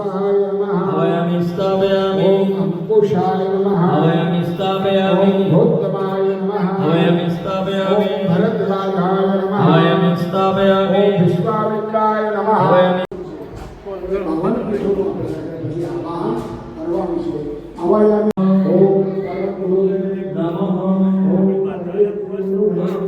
मानसाय नमः हवयामि स्थापयामि ओम अंकुशाय नमः हवयामि स्थापयामि ओम भोक्तमाय नमः हवयामि स्थापयामि ओम भरद्वाजाय नमः हवयामि स्थापयामि ओम विश्वामित्राय नमः हवयामि भगवान पीठों पर प्रसाद आवाहन करवाने से हवयामि ओम परम गुरुदेव नमः ओम परम गुरुदेव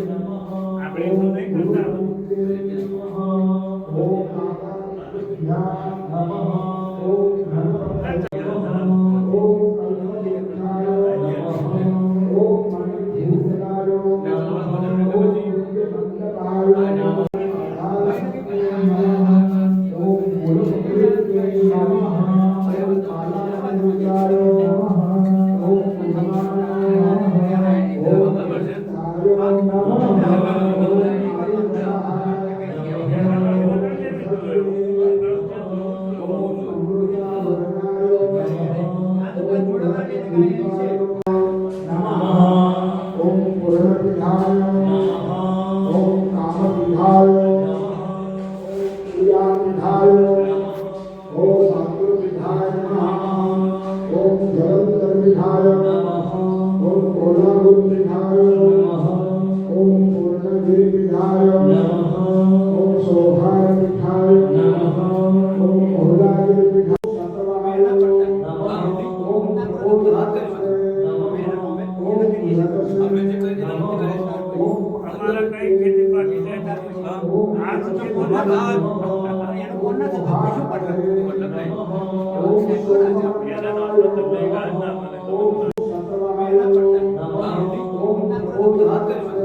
આપણે તો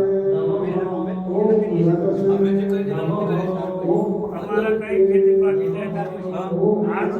નહીં કરતા અમારા કઈ ખેતી પાકી જાય આ તો અમારા કઈ ખેતી પાકી જાય આ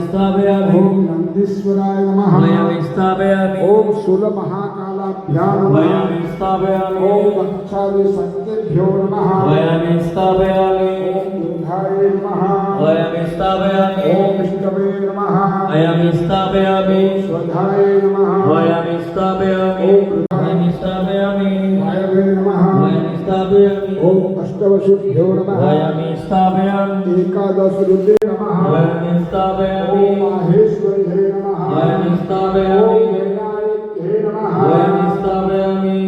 स्थापयामि ओम नंदीश्वराय नमः हवयामि स्थापयामि ओम शूल महाकालाभ्यां हवयामि नमः स्थापयामि ओम दक्षादि संकेभ्यो नमः हवयामि स्थापयामि ओम दुर्गाय नमः हवयामि स्थापयामि ओम विष्णवे नमः हवयामि स्थापयामि स्वधाय नमः हवयामि स्थापयामि हवयामि स्थापयामि वायवे नमः हवयामि स्थापयामि ओम अष्टवसुभ्यो नमः हवयामि स्थापयामि एकादश रुद्रे नमः हवयामि स्थापयामि ओम माहेश्वरी नमः हवयामि स्थापयामि ओम विनायके नमः हवयामि स्थापयामि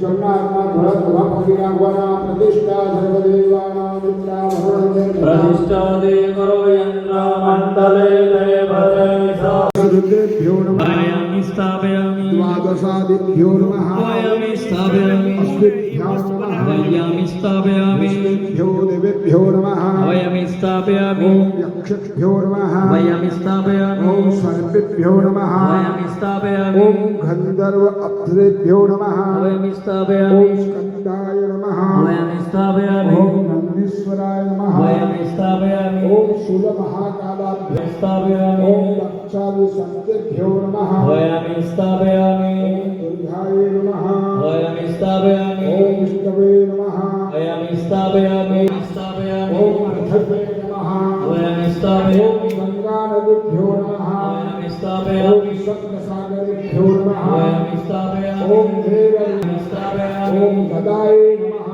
जन्नात्मा धुरत्वभगिरावना प्रतिष्ठा सर्वदेवानां मित्रावरणं प्रतिष्ठादे करो यन्त्र मण्डले देवते रुद्रेभ्यो नमः हवयामि स्थापयामि द्वादशादिभ्यो नमः हवयामि स्थापयामि अश्विभ्यो नमः हवयामि स्थापयामि विष्णुभ्यो देवेभ्यो नमः हवयामि स्थापयामि ओम यक्षभ्यो नमः हवयामि स्थापयामि ओम सर्पेभ्यो नमः हवयामि स्थापयामि ओम गंधर्व अप्सरेभ्यो नमः हवयामि स्थापयामि ओम स्कंदाय नमः हवयामि स्थापयामि ओम नंदीश्वराय नमः हवयामि स्थापयामि ओम शूल महाकालाभ्यां स्थापयामि ओम दक्षादि संकेभ्यो नमः हवयामि स्थापयामि ओम दुर्गाय नमः हवयामि स्थापयामि ओम विष्णवे नमः हवयामि स्थापयामि स्थापयामि ओम पृथ्वे नमः हवयामि ओम स्थापयामि गंगा नदीभ्यो नमः हवयामि ओम स्थापयामि सप्तसागरेभ्यो नमः हवयामि स्थापयामि ओम देवै स्थापयामि ओम गदाय नमः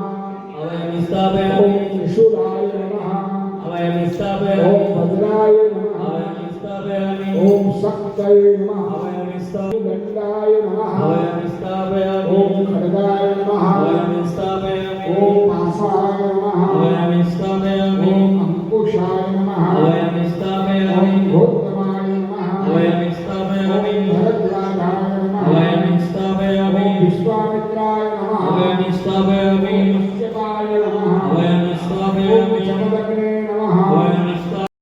हवयामि स्थापयामि ओम त्रिशूलाय नमः हवयामि स्थापयामि ओम वज्राय नमः हवयामि स्थापयामि ओम शक्तये नमः हवयामि स्थापयामि दंडाय नमः हवयामि स्थापयामि ओम खड्गाय नमः हवयामि स्थापयामि ओम पाशाय नमः हवयामि स्थापयामि ओम अंकुशाय नमः हवयामि स्थापयामि ओम भोक्तमाय नमः हवयामि स्थापयामि ओम भरद्वाजाय नमः हवयामि स्थापयामि ओम विश्वामित्राय नमः हवयामि स्थापयामि ओम कश्यपाय नमः हवयामि ओम स्थापयामि जमदग्ने नमः हवयामि स्थापयामि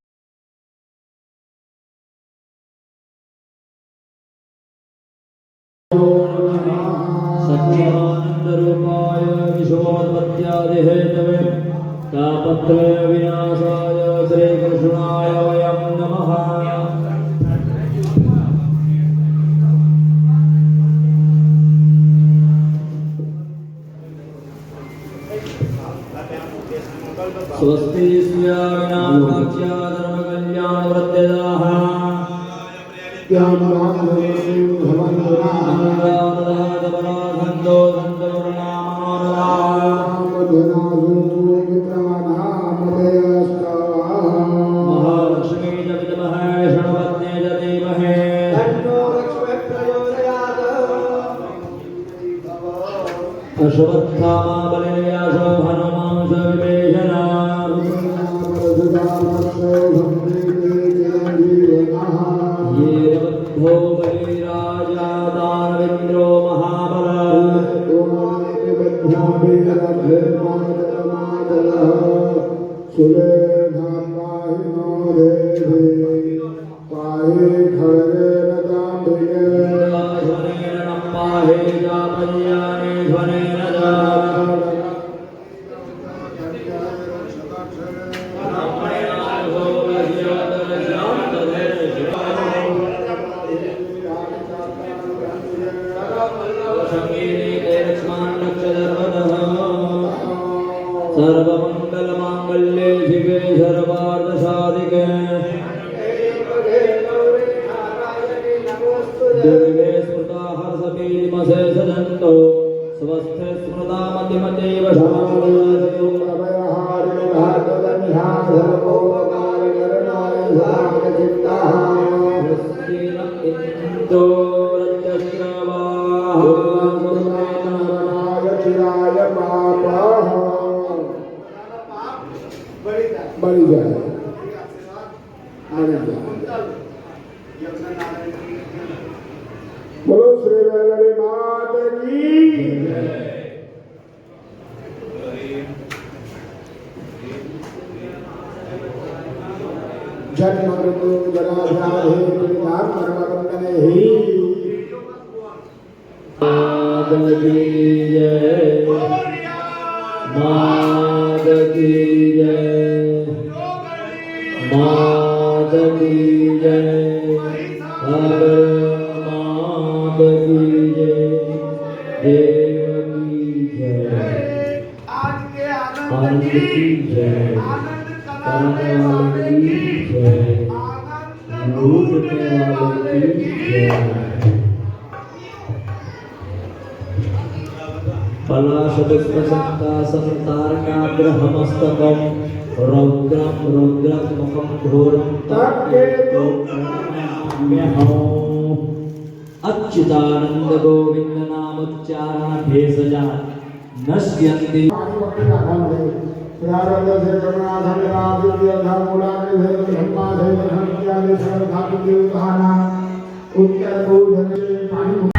सच्चिदानन्दरूपाय विश्वोत्पत्त्यादिहेतवे तापत्रय विनाशाय श्रीकृष्णाय वयं नमः स्वस्ति स्याविनाकाच्या धर्मकल्याणवृद्ध्यदाः ज्ञानवान् भवन्तु अनुराधपराधन्दो सन्तवर्णामः अश्वत्थामा बलेयासो हनुमांस विभीषणा वीरवद्धो बलिराजा दानवेन्द्रो सर्वमंगलमांगल्ये शिवे सर्वार्थसाधिके दुर्गे स्मृता हर्षपीतिमसे सदन्तो स्वस्थे स्मृता मतिमतीव बड़ी जाए बोलो श्री वेंकटे मात की जन्म मृत्यु जरा व्याधि परिणाम कर्मबंधने ही माता की जय माता की जय माता की जय माता की जय देव की जय आनंद की जय करने वाले की जय लूटने वाले की जय पलाशपुष्पसंकासं तारकाग्रहमस्तकं रौद्रं रौद्रमुखं घोरं तत्केतुम्यहं अच्युतानंद गोविंद नामोच्चारण भेषजा नश्यन्ति प्रारब्ध से जगन्नाथ राजूर्य धर्मोलाने से ब्रह्मा से धर्मज्ञाने से धातु देवताना उत्तर को जगत पानी